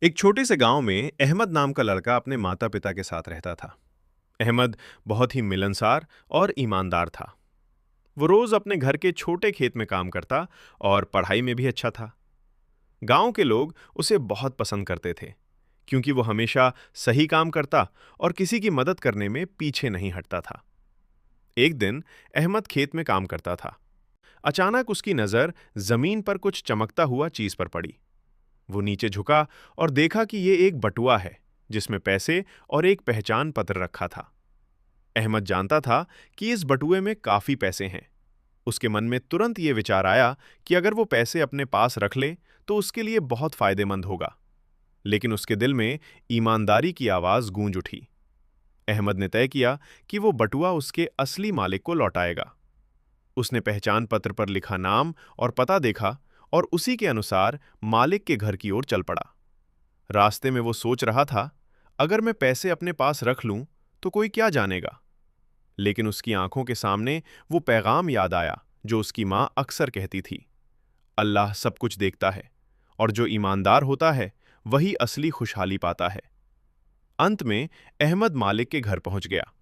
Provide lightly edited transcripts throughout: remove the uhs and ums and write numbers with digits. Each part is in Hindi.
एक छोटे से गांव में अहमद नाम का लड़का अपने माता पिता के साथ रहता था। अहमद बहुत ही मिलनसार और ईमानदार था। वो रोज अपने घर के छोटे खेत में काम करता और पढ़ाई में भी अच्छा था। गांव के लोग उसे बहुत पसंद करते थे, क्योंकि वो हमेशा सही काम करता और किसी की मदद करने में पीछे नहीं हटता था। एक दिन अहमद खेत में काम करता था। अचानक उसकी नजर जमीन पर कुछ चमकता हुआ चीज पर पड़ी। वो नीचे झुका और देखा कि ये एक बटुआ है, जिसमें पैसे और एक पहचान पत्र रखा था। अहमद जानता था कि इस बटुए में काफी पैसे हैं। उसके मन में तुरंत ये विचार आया कि अगर वो पैसे अपने पास रख ले तो उसके लिए बहुत फायदेमंद होगा। लेकिन उसके दिल में ईमानदारी की आवाज गूंज उठी। अहमद ने तय किया कि वो बटुआ उसके असली मालिक को लौटाएगा। उसने पहचान पत्र पर लिखा नाम और पता देखा और उसी के अनुसार मालिक के घर की ओर चल पड़ा। रास्ते में वो सोच रहा था, अगर मैं पैसे अपने पास रख लूं तो कोई क्या जानेगा। लेकिन उसकी आंखों के सामने वो पैगाम याद आया जो उसकी मां अक्सर कहती थी, अल्लाह सब कुछ देखता है और जो ईमानदार होता है वही असली खुशहाली पाता है। अंत में अहमद मालिक के घर पहुंच गया।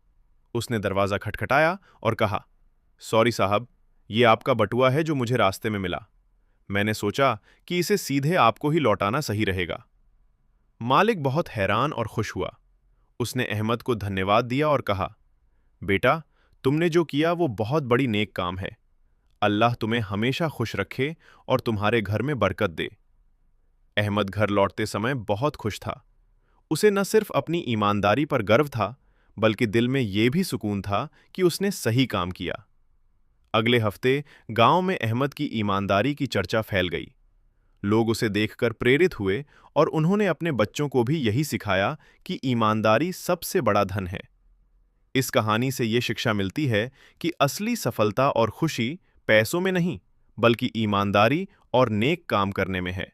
उसने दरवाजा खटखटाया और कहा, सॉरी साहब, ये आपका बटुआ है जो मुझे रास्ते में मिला। मैंने सोचा कि इसे सीधे आपको ही लौटाना सही रहेगा। मालिक बहुत हैरान और खुश हुआ। उसने अहमद को धन्यवाद दिया और कहा, बेटा, तुमने जो किया वो बहुत बड़ी नेक काम है। अल्लाह तुम्हें हमेशा खुश रखे और तुम्हारे घर में बरकत दे। अहमद घर लौटते समय बहुत खुश था। उसे न सिर्फ अपनी ईमानदारी पर गर्व था, बल्कि दिल में ये भी सुकून था कि उसने सही काम किया। अगले हफ्ते गांव में अहमद की ईमानदारी की चर्चा फैल गई। लोग उसे देखकर प्रेरित हुए और उन्होंने अपने बच्चों को भी यही सिखाया कि ईमानदारी सबसे बड़ा धन है। इस कहानी से ये शिक्षा मिलती है कि असली सफलता और खुशी पैसों में नहीं, बल्कि ईमानदारी और नेक काम करने में है।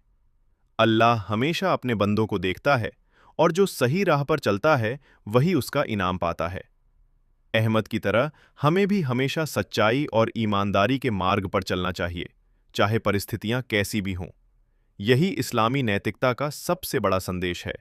अल्लाह हमेशा अपने बंदों को देखता है और जो सही राह पर चलता है वही उसका इनाम पाता है। अहमद की तरह हमें भी हमेशा सच्चाई और ईमानदारी के मार्ग पर चलना चाहिए, चाहे परिस्थितियां कैसी भी हों। यही इस्लामी नैतिकता का सबसे बड़ा संदेश है।